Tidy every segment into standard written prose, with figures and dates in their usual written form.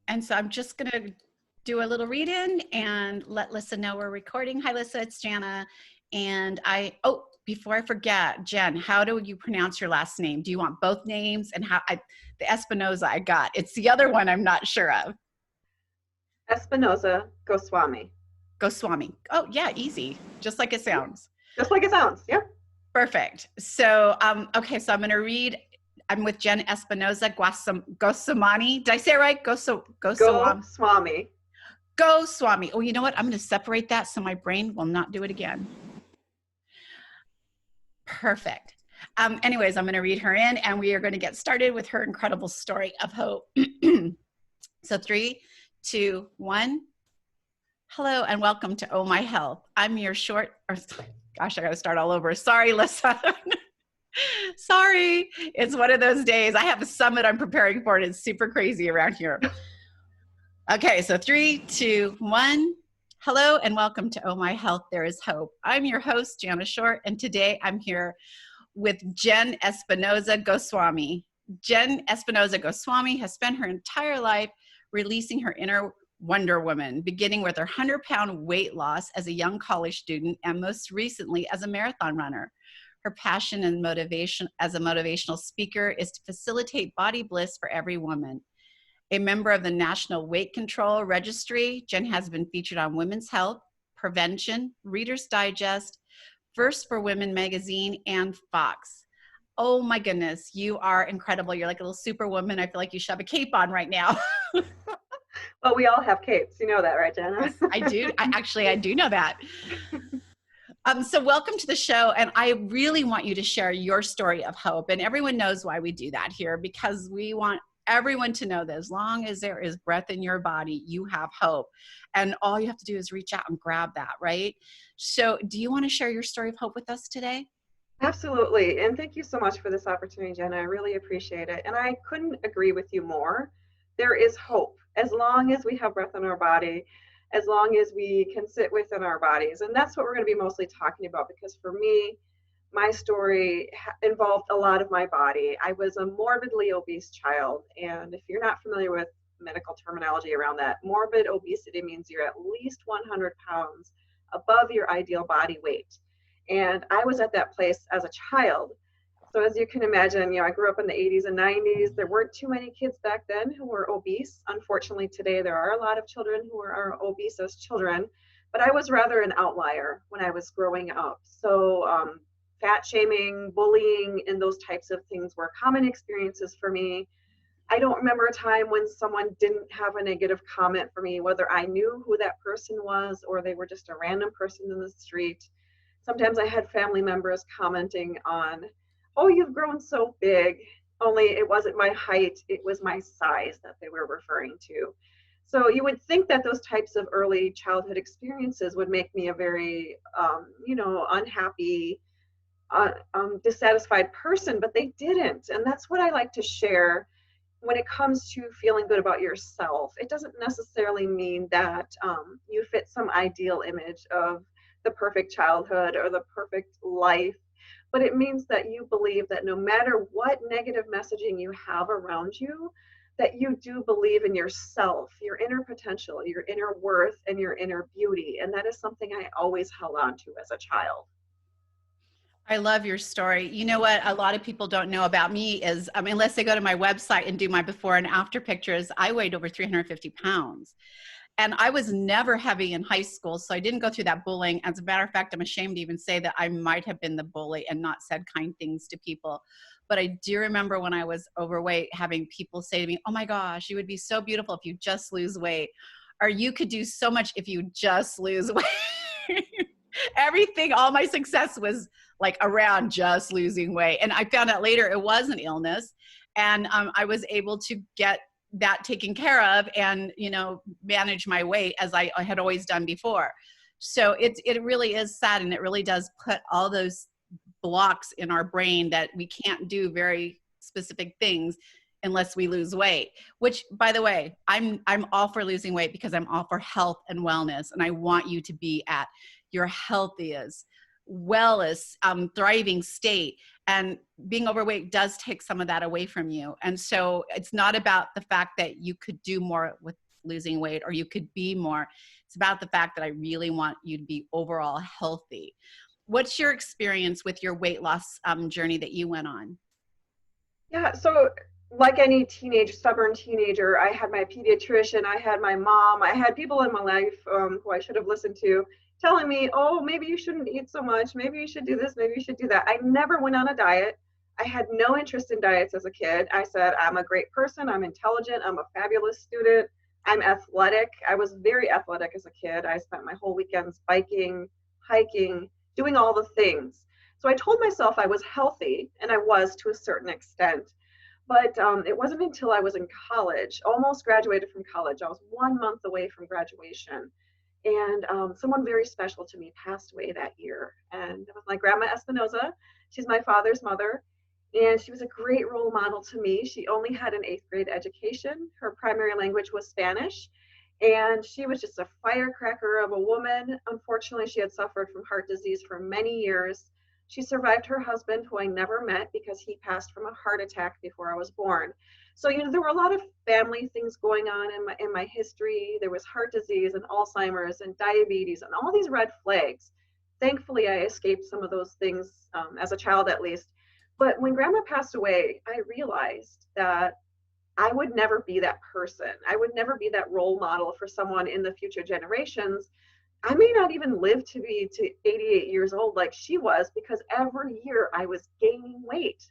And so I'm just going to do a little read in and let Lissa know we're recording. Hi, Lissa, it's Jana. And before I forget, Jenn, how do you pronounce your last name? Do you want both names? And the Espinosa I got. It's the other one I'm not sure of. Espinosa-Goswami. Goswami. Oh, yeah, easy. Just like it sounds. Just like it sounds. Yep. Perfect. So, okay, so I'm going to read. I'm with Jenn Espinosa-Goswami. Did I say it right? Goswami. Goswami. Oh, you know what? I'm going to separate that so my brain will not do it again. Perfect. Anyways, I'm going to read her in and we are going to get started with her incredible story of hope. So 3, 2, 1. Hello and welcome to Oh My Health. I'm your gosh, I got to start all over. Sorry, Lissa. Sorry. It's one of those days. I have a summit I'm preparing for and it's super crazy around here. Okay, so 3, 2, 1. Hello and welcome to Oh My Health, There Is Hope. I'm your host, Jana Short, and today I'm here with Jenn Espinosa-Goswami. Jenn Espinosa-Goswami has spent her entire life releasing her inner Wonder Woman, beginning with her 100-pound weight loss as a young college student and most recently as a marathon runner. Her passion and motivation as a motivational speaker is to facilitate body bliss for every woman. A member of the National Weight Control Registry, Jenn has been featured on Women's Health, Prevention, Reader's Digest, First for Women magazine, and Fox. Oh my goodness, you are incredible. You're like a little superwoman. I feel like you should have a cape on right now. Well, we all have capes. You know that, right, Jenna? Yes, I do. I do know that. So welcome to the show. And I really want you to share your story of hope. And everyone knows why we do that here, because we want everyone to know that as long as there is breath in your body, you have hope. And all you have to do is reach out and grab that, right? So do you want to share your story of hope with us today? Absolutely. And thank you so much for this opportunity, Jenna. I really appreciate it. And I couldn't agree with you more. There is hope as long as we have breath in our body, as long as we can sit within our bodies. And that's what we're going to be mostly talking about, because for me, my story involved a lot of my body. I was a morbidly obese child. And if you're not familiar with medical terminology around that, morbid obesity means you're at least 100 pounds above your ideal body weight. And I was at that place as a child. So as you can imagine, I grew up in the 80s and 90s. There weren't too many kids back then who were obese. Unfortunately, today there are a lot of children who are obese as children, but I was rather an outlier when I was growing up. So fat shaming, bullying, and those types of things were common experiences for me. I don't remember a time when someone didn't have a negative comment for me, whether I knew who that person was or they were just a random person in the street. Sometimes I had family members commenting on, oh, you've grown so big, only it wasn't my height, it was my size that they were referring to. So you would think that those types of early childhood experiences would make me a very, unhappy, dissatisfied person, but they didn't. And that's what I like to share when it comes to feeling good about yourself. It doesn't necessarily mean that you fit some ideal image of the perfect childhood or the perfect life, but it means that you believe that no matter what negative messaging you have around you, that you do believe in yourself, your inner potential, your inner worth, and your inner beauty. And that is something I always held on to as a child. I love your story. You know what a lot of people don't know about me is, unless they go to my website and do my before and after pictures, I weighed over 350 pounds. And I was never heavy in high school, so I didn't go through that bullying. As a matter of fact, I'm ashamed to even say that I might have been the bully and not said kind things to people. But I do remember when I was overweight, having people say to me, oh my gosh, you would be so beautiful if you just lose weight. Or you could do so much if you just lose weight. Everything, all my success was like around just losing weight. And I found out later it was an illness. And I was able to get that taken care of and, manage my weight as I had always done before. So it really is sad. And it really does put all those blocks in our brain that we can't do very specific things unless we lose weight, which, by the way, I'm all for losing weight because I'm all for health and wellness. And I want you to be at your healthiest, thriving state. And being overweight does take some of that away from you. And so it's not about the fact that you could do more with losing weight or you could be more. It's about the fact that I really want you to be overall healthy. What's your experience with your weight loss journey that you went on? Yeah, so like any stubborn teenager, I had my pediatrician, I had my mom, I had people in my life who I should have listened to telling me, oh, maybe you shouldn't eat so much. Maybe you should do this. Maybe you should do that. I never went on a diet. I had no interest in diets as a kid. I said, I'm a great person. I'm intelligent. I'm a fabulous student. I'm athletic. I was very athletic as a kid. I spent my whole weekends biking, hiking, doing all the things. So I told myself I was healthy, and I was to a certain extent. But it wasn't until I was in college, almost graduated from college. I was 1 month away from graduation. And someone very special to me passed away that year. And it was my grandma Espinosa. She's my father's mother. And she was a great role model to me. She only had an 8th grade education. Her primary language was Spanish. And she was just a firecracker of a woman. Unfortunately, she had suffered from heart disease for many years. She survived her husband, who I never met because he passed from a heart attack before I was born. So, there were a lot of family things going on in my history. There was heart disease and Alzheimer's and diabetes and all these red flags. Thankfully, I escaped some of those things as a child, at least. But when grandma passed away, I realized that I would never be that person. I would never be that role model for someone in the future generations. I may not even live to be to 88 years old like she was, because every year I was gaining weight.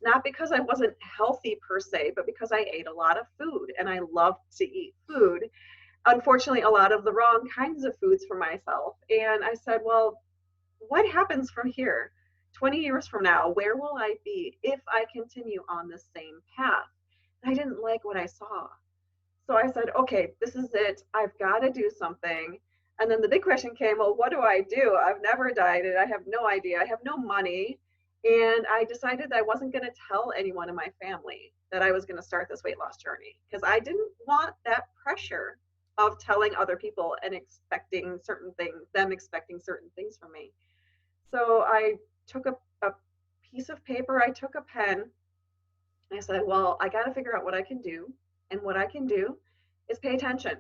Not because I wasn't healthy per se, but because I ate a lot of food and I loved to eat food. Unfortunately, a lot of the wrong kinds of foods for myself. And I said, well, what happens from here? 20 years from now, where will I be if I continue on the same path? I didn't like what I saw. So I said, okay, this is it. I've got to do something. And then the big question came, well, what do I do? I've never dieted. I have no idea. I have no money. And I decided that I wasn't going to tell anyone in my family that I was going to start this weight loss journey, because I didn't want that pressure of telling other people and expecting certain things, them expecting certain things from me. So I took a piece of paper, I took a pen, and I said, well, I got to figure out what I can do. And what I can do is pay attention.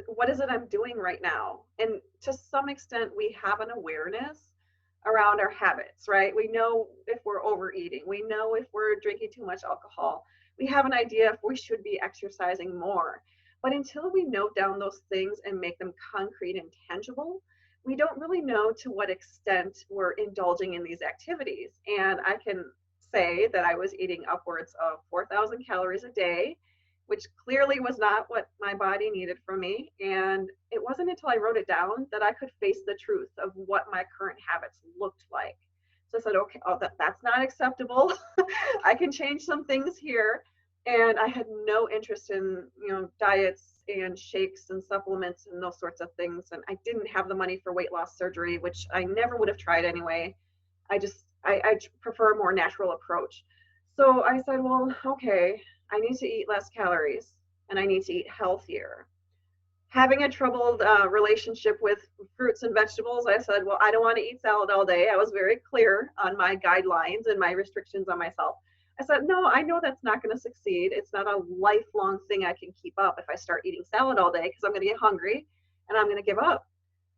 What is it I'm doing right now? And to some extent, we have an awareness around our habits, right? We know if we're overeating. We know if we're drinking too much alcohol. We have an idea if we should be exercising more. But until we note down those things and make them concrete and tangible, we don't really know to what extent we're indulging in these activities. And I can say that I was eating upwards of 4,000 calories a day, which clearly was not what my body needed from me. And it wasn't until I wrote it down that I could face the truth of what my current habits looked like. So I said, okay, that's not acceptable. I can change some things here. And I had no interest in, diets and shakes and supplements and those sorts of things. And I didn't have the money for weight loss surgery, which I never would have tried anyway. I prefer a more natural approach. So I said, well, okay, I need to eat less calories and I need to eat healthier. Having a troubled relationship with fruits and vegetables, I said, well, I don't want to eat salad all day. I was very clear on my guidelines and my restrictions on myself. I said, no, I know that's not going to succeed. It's not a lifelong thing I can keep up if I start eating salad all day, because I'm going to get hungry and I'm going to give up.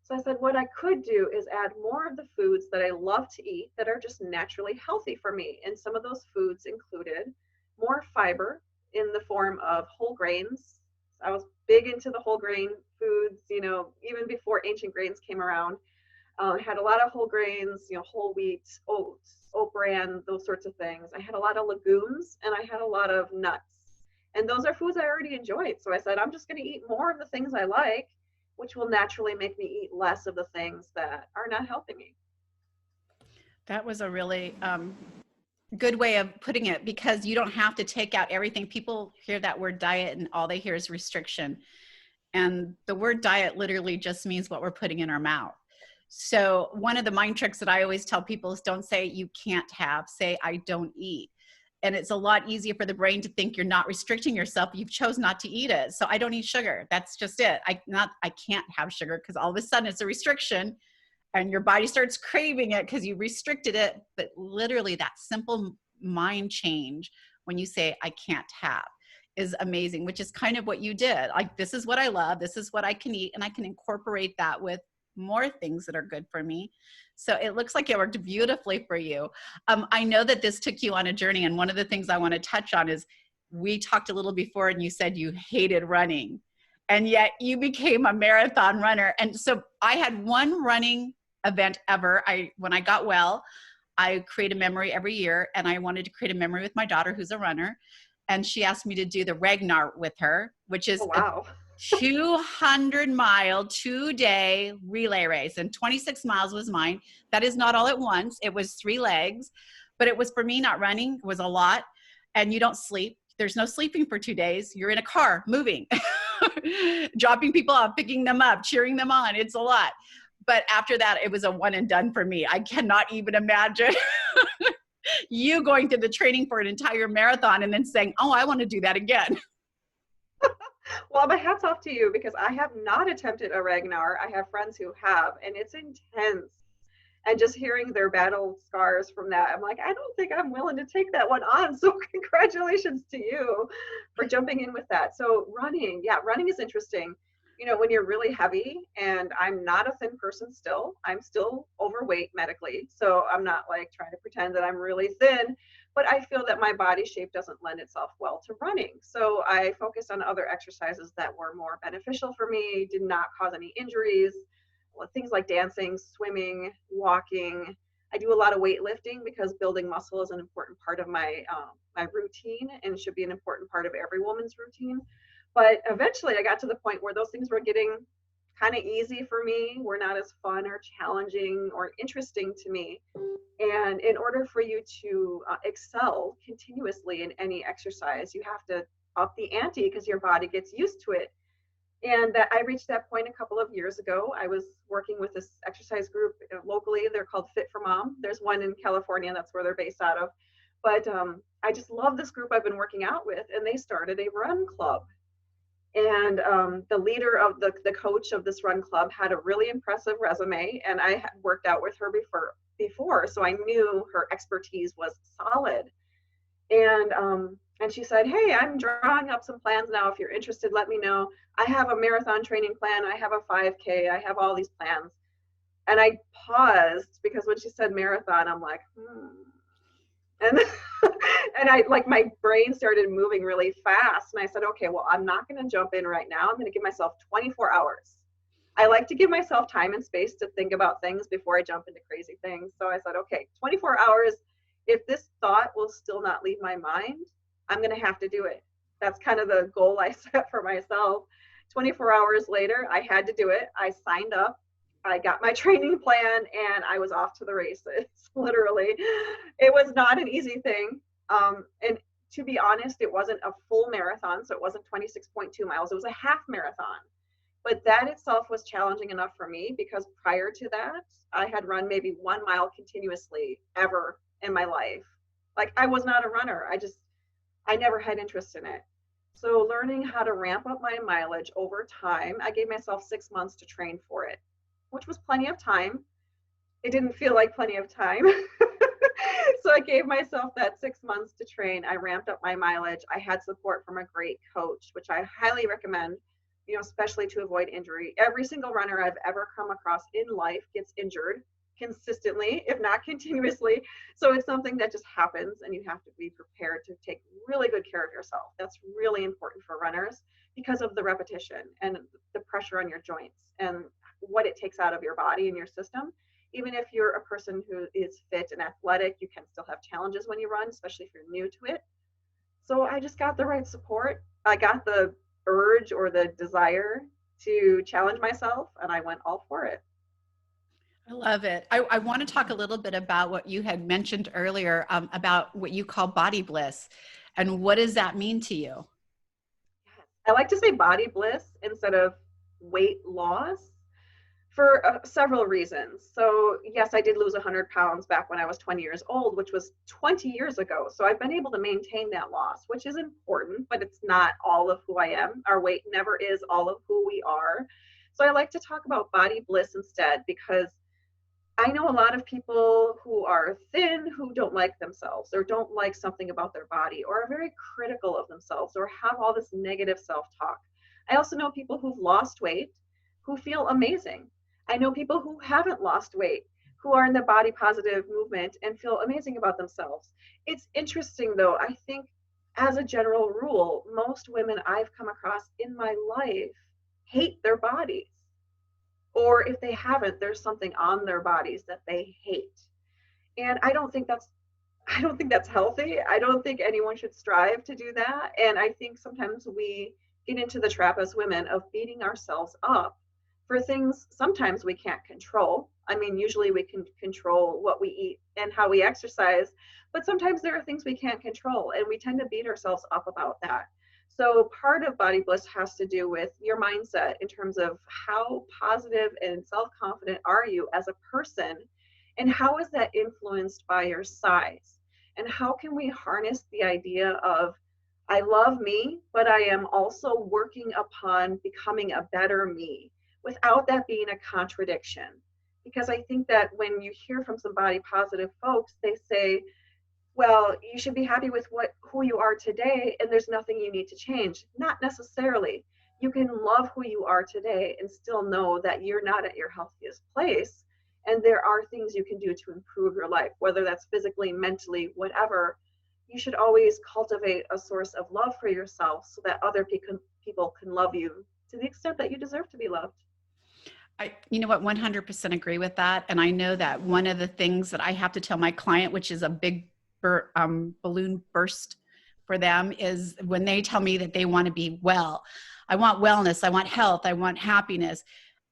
So I said, what I could do is add more of the foods that I love to eat that are just naturally healthy for me. And some of those foods included more fiber in the form of whole grains. I was big into the whole grain foods, even before ancient grains came around. I had a lot of whole grains, whole wheat, oats, oat bran, those sorts of things. I had a lot of legumes and I had a lot of nuts. And those are foods I already enjoyed. So I said, I'm just going to eat more of the things I like, which will naturally make me eat less of the things that are not helping me. That was a really good way of putting it, because you don't have to take out everything. People hear that word diet and all they hear is restriction. And the word diet literally just means what we're putting in our mouth. So one of the mind tricks that I always tell people is don't say you can't have, say I don't eat. And it's a lot easier for the brain to think you're not restricting yourself. You've chosen not to eat it. So I don't eat sugar. That's just it. I can't have sugar, because all of a sudden it's a restriction. and your body starts craving it because you restricted it. But literally that simple mind change when you say, I can't have, is amazing, which is kind of what you did. Like, this is what I love, this is what I can eat, and I can incorporate that with more things that are good for me. So it looks like it worked beautifully for you. I know that this took you on a journey, and one of the things I want to touch on is, we talked a little before and you said you hated running, and yet you became a marathon runner. And so I had one running event ever. When I got well, I create a memory every year, and I wanted to create a memory with my daughter who's a runner. And she asked me to do the Ragnar with her, which Oh, is a wow. 200-mile, 2-day relay race. And 26 miles was mine. That is not all at once. It was 3 legs, but it was, for me, not running. It was a lot. And you don't sleep. There's no sleeping for 2 days. You're in a car moving, dropping people off, picking them up, cheering them on. It's a lot. But after that, it was a one and done for me. I cannot even imagine you going through the training for an entire marathon and then saying, oh, I want to do that again. Well, my hat's off to you, because I have not attempted a Ragnar. I have friends who have, and it's intense. And just hearing their battle scars from that, I'm like, I don't think I'm willing to take that one on. So congratulations to you for jumping in with that. So running, yeah, running is interesting. You know, when you're really heavy, and I'm not a thin person still, I'm still overweight medically. So I'm not like trying to pretend that I'm really thin, but I feel that my body shape doesn't lend itself well to running. So I focused on other exercises that were more beneficial for me, did not cause any injuries. Things like dancing, swimming, walking. I do a lot of weightlifting because building muscle is an important part of my routine, and should be an important part of every woman's routine. But eventually I got to the point where those things were getting kind of easy for me, were not as fun or challenging or interesting to me. And in order for you to excel continuously in any exercise, you have to up the ante, because your body gets used to it. And that I reached that point a couple of years ago. I was working with this exercise group locally. They're called Fit for Mom. There's one in California. That's where they're based out of. But I just love this group I've been working out with. And they started a run club. And the leader of the coach of this run club had a really impressive resume. And I had worked out with her before. So I knew her expertise was solid. And she said, hey, I'm drawing up some plans now. If you're interested, let me know. I have a marathon training plan. I have a 5K. I have all these plans. And I paused, because when she said marathon, I'm like, And and I, like, my brain started moving really fast. And I said, okay, well, I'm not going to jump in right now. I'm going to give myself 24 hours. I like to give myself time and space to think about things before I jump into crazy things. So I said, okay, 24 hours. If this thought will still not leave my mind, I'm going to have to do it. That's kind of the goal I set for myself. 24 hours later, I had to do it. I signed up. I got my training plan, and I was off to the races. Literally, it was not an easy thing. And to be honest, it wasn't a full marathon. So it wasn't 26.2 miles. It was a half marathon. But that itself was challenging enough for me, because prior to that, I had run maybe 1 mile continuously ever in my life. Like, I was not a runner. I never had interest in it. So learning how to ramp up my mileage over time, I gave myself 6 months to train for it, which was plenty of time. It didn't feel like plenty of time. So I gave myself that 6 months to train. I ramped up my mileage. I had support from a great coach, which I highly recommend, you know, especially to avoid injury. Every single runner I've ever come across in life gets injured consistently, if not continuously. So it's something that just happens, and you have to be prepared to take really good care of yourself. That's really important for runners, because of the repetition and the pressure on your joints and what it takes out of your body and your system. Even if you're a person who is fit and athletic, you can still have challenges when you run, especially if you're new to it. So I just got the right support. I got the urge or the desire to challenge myself, and I went all for it. I love it. I want to talk a little bit about what you had mentioned earlier, about what you call body bliss. And what does that mean to you? I like to say body bliss instead of weight loss, for several reasons. So yes, I did lose 100 pounds back when I was 20 years old, which was 20 years ago. So I've been able to maintain that loss, which is important, but it's not all of who I am. Our weight never is all of who we are. So I like to talk about body bliss instead, because I know a lot of people who are thin who don't like themselves or don't like something about their body or are very critical of themselves or have all this negative self-talk. I also know people who've lost weight who feel amazing. I know people who haven't lost weight who are in the body positive movement and feel amazing about themselves. It's interesting though. I think as a general rule, most women I've come across in my life hate their bodies, or if they haven't, there's something on their bodies that they hate. And I don't think that's healthy. I don't think anyone should strive to do that. And I think sometimes we get into the trap as women of beating ourselves up for things sometimes we can't control. I mean, usually we can control what we eat and how we exercise, but sometimes there are things we can't control, and we tend to beat ourselves up about that. So part of Body Bliss has to do with your mindset in terms of how positive and self-confident are you as a person, and how is that influenced by your size? And how can we harness the idea of, I love me, but I am also working upon becoming a better me without that being a contradiction? Because I think that when you hear from some body positive folks, they say, well, you should be happy with who you are today, and there's nothing you need to change. Not necessarily. You can love who you are today and still know that you're not at your healthiest place, and there are things you can do to improve your life, whether that's physically, mentally, whatever. You should always cultivate a source of love for yourself so that other people can love you to the extent that you deserve to be loved. You know what, 100% agree with that. And I know that one of the things that I have to tell my client, which is a big balloon burst for them, is when they tell me that they want to be well. I want wellness, I want health, I want happiness.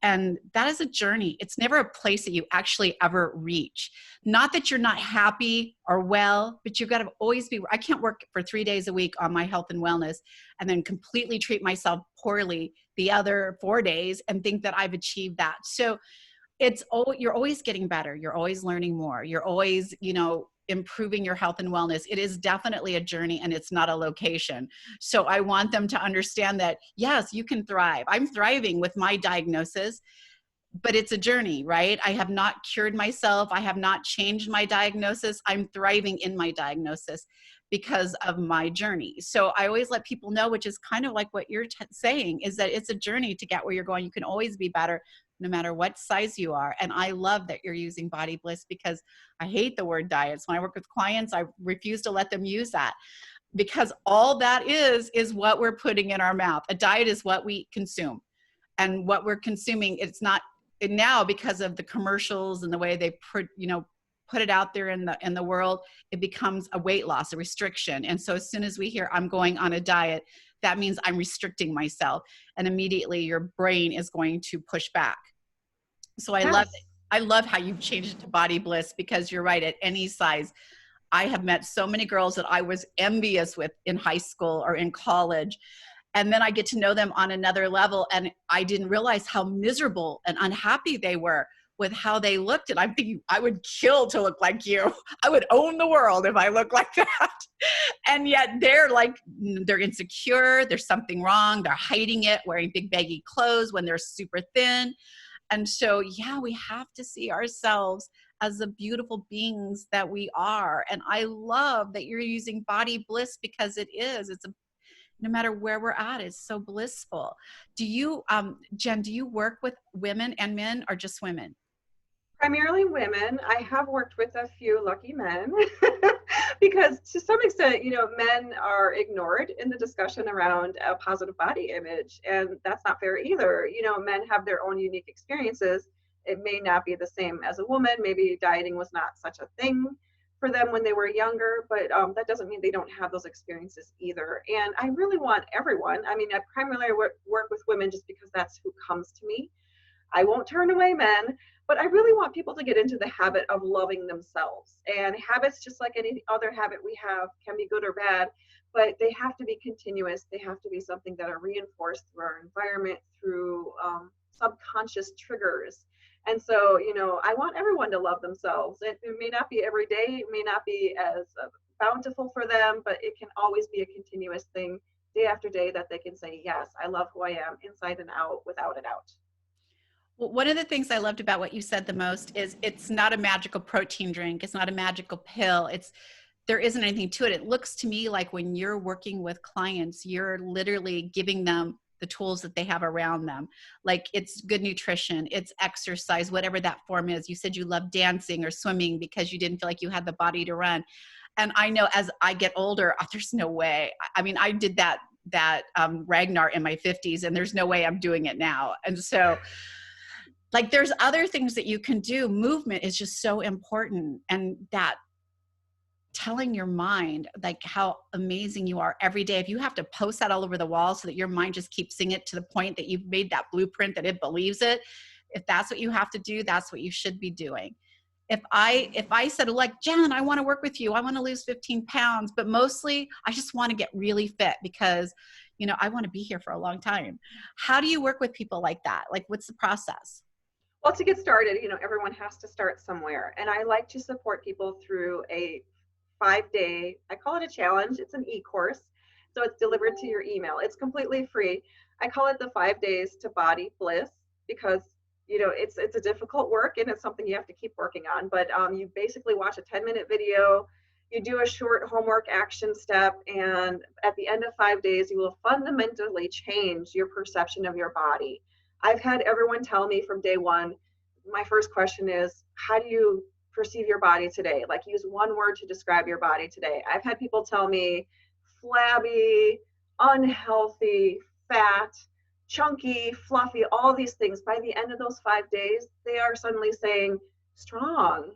And that is a journey. It's never a place that you actually ever reach. Not that you're not happy or well, but you've got to always be. I can't work for 3 days a week on my health and wellness and then completely treat myself poorly the other 4 days and think that I've achieved that. So you're always getting better. You're always learning more. You're always, improving your health and wellness. It is definitely a journey, and it's not a location. So I want them to understand that, yes, you can thrive. I'm thriving with my diagnosis, but it's a journey, right? I have not cured myself. I have not changed my diagnosis. I'm thriving in my diagnosis because of my journey. So I always let people know, which is kind of like what you're saying, is that it's a journey to get where you're going. You can always be better no matter what size you are. And I love that you're using Body Bliss, because I hate the word diets. When I work with clients, I refuse to let them use that, because all that is what we're putting in our mouth. A diet is what we consume, and what we're consuming, it's not now, because of the commercials and the way they put it out there in the world, it becomes a weight loss, a restriction. And so as soon as we hear I'm going on a diet, that means I'm restricting myself, and immediately your brain is going to push back. So I love Yes. it. I love how you've changed it to Body Bliss, because you're right, at any size. I have met so many girls that I was envious with in high school or in college, and then I get to know them on another level, and I didn't realize how miserable and unhappy they were with how they looked. And I'm thinking, I would kill to look like you. I would own the world if I looked like that. And yet they're insecure. There's something wrong. They're hiding it, wearing big baggy clothes when they're super thin. And so, yeah, we have to see ourselves as the beautiful beings that we are. And I love that you're using Body Bliss, because no matter where we're at, it's so blissful. Do you, Jenn, do you work with women and men, or just women? Primarily women. I have worked with a few lucky men because to some extent, men are ignored in the discussion around a positive body image, and that's not fair either. Men have their own unique experiences. It may not be the same as a woman. Maybe dieting was not such a thing for them when they were younger, but that doesn't mean they don't have those experiences either. And I really want everyone. I mean, I primarily work with women just because that's who comes to me. I won't turn away men, but I really want people to get into the habit of loving themselves. And habits, just like any other habit we have, can be good or bad, but they have to be continuous. They have to be something that are reinforced through our environment, through subconscious triggers. And so, I want everyone to love themselves. It may not be every day, it may not be as bountiful for them, but it can always be a continuous thing, day after day, that they can say, yes, I love who I am inside and out, without a doubt. Well, one of the things I loved about what you said the most is it's not a magical protein drink. It's not a magical pill. There isn't anything to it. It looks to me like when you're working with clients, you're literally giving them the tools that they have around them. Like it's good nutrition, it's exercise, whatever that form is. You said you love dancing or swimming because you didn't feel like you had the body to run. And I know as I get older, there's no way. I mean, I did that Ragnar in my 50s, and there's no way I'm doing it now. And so like there's other things that you can do. Movement is just so important. And that telling your mind like how amazing you are every day. If you have to post that all over the wall so that your mind just keeps seeing it to the point that you've made that blueprint that it believes it, if that's what you have to do, that's what you should be doing. If I said like, Jen, I want to work with you, I want to lose 15 pounds, but mostly I just want to get really fit because I want to be here for a long time. How do you work with people like that? Like, what's the process? Well, to get started, everyone has to start somewhere. And I like to support people through a 5-day, I call it a challenge. It's an e-course. So it's delivered to your email. It's completely free. I call it the 5 days to body bliss because, it's a difficult work and it's something you have to keep working on. But you basically watch a 10-minute video, you do a short homework action step, and at the end of 5 days, you will fundamentally change your perception of your body. I've had everyone tell me from day one, my first question is, how do you perceive your body today? Like, use one word to describe your body today. I've had people tell me flabby, unhealthy, fat, chunky, fluffy, all these things. By the end of those 5 days, they are suddenly saying strong,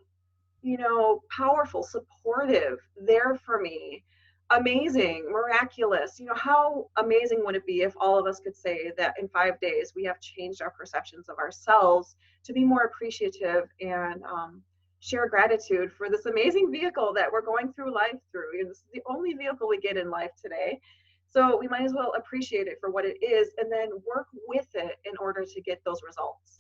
powerful, supportive, there for me, amazing, miraculous. How amazing would it be if all of us could say that in 5 days we have changed our perceptions of ourselves to be more appreciative and share gratitude for this amazing vehicle that we're going through life through. This is the only vehicle we get in life today. So we might as well appreciate it for what it is and then work with it in order to get those results.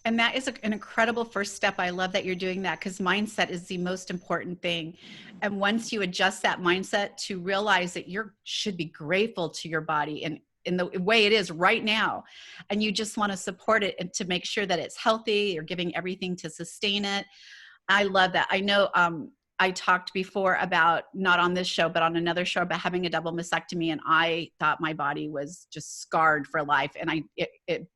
And that is an incredible first step. I love that you're doing that because mindset is the most important thing. And once you adjust that mindset to realize that you should be grateful to your body and in the way it is right now, and you just want to support it and to make sure that it's healthy, you're giving everything to sustain it. I love that. I know I talked before about, not on this show, but on another show, about having a double mastectomy. And I thought my body was just scarred for life. And it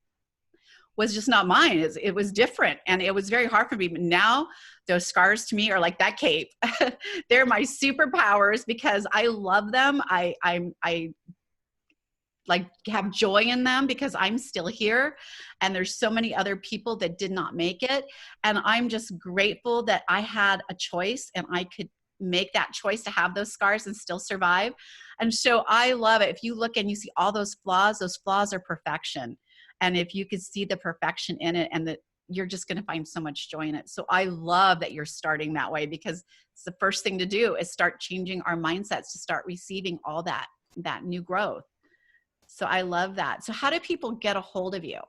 was just not mine. It was different. And it was very hard for me. But now those scars to me are like that cape. They're my superpowers because I love them. I like have joy in them because I'm still here. And there's so many other people that did not make it. And I'm just grateful that I had a choice and I could make that choice to have those scars and still survive. And so I love it. If you look and you see all those flaws are perfection. And if you could see the perfection in it, and that you're just going to find so much joy in it. So I love that you're starting that way because it's the first thing to do is start changing our mindsets to start receiving all that new growth. So I love that. So how do people get a hold of you?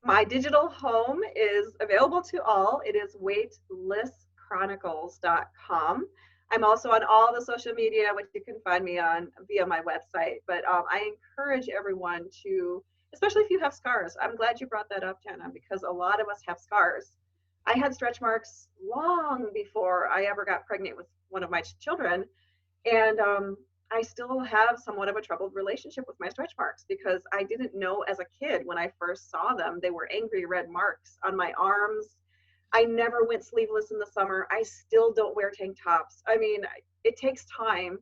My digital home is available to all. It is weightlesschronicles.com. I'm also on all the social media, which you can find me on via my website. But I encourage everyone to, especially if you have scars. I'm glad you brought that up, Jana, because a lot of us have scars. I had stretch marks long before I ever got pregnant with one of my children. And I still have somewhat of a troubled relationship with my stretch marks because I didn't know as a kid when I first saw them, they were angry red marks on my arms. I never went sleeveless in the summer. I still don't wear tank tops. I mean, it takes time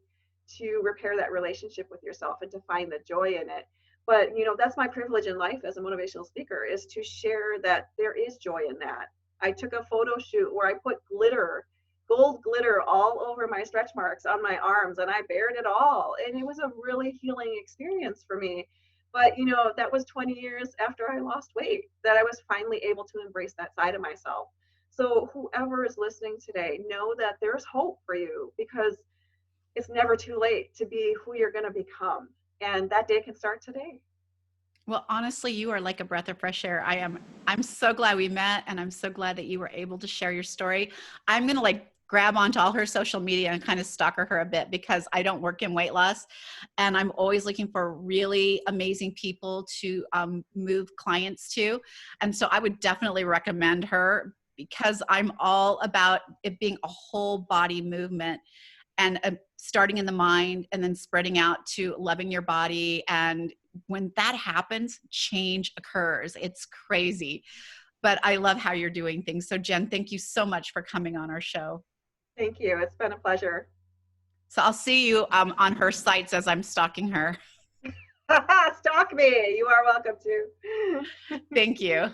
to repair that relationship with yourself and to find the joy in it. But, that's my privilege in life as a motivational speaker, is to share that there is joy in that. I took a photo shoot where I put gold glitter all over my stretch marks on my arms, and I bared it all. And it was a really healing experience for me. But, that was 20 years after I lost weight that I was finally able to embrace that side of myself. So whoever is listening today, know that there's hope for you because it's never too late to be who you're going to become. And that day can start today. Well, honestly, you are like a breath of fresh air. I'm so glad we met, and I'm so glad that you were able to share your story. I'm going to grab onto all her social media and kind of stalker her a bit, because I don't work in weight loss, and I'm always looking for really amazing people to move clients to. And so I would definitely recommend her, because I'm all about it being a whole body movement, and starting in the mind and then spreading out to loving your body. And when that happens, change occurs. It's crazy. But I love how you're doing things. So Jenn, thank you so much for coming on our show. Thank you. It's been a pleasure. So I'll see you on her sites as I'm stalking her. Stalk me. You are welcome to. Thank you.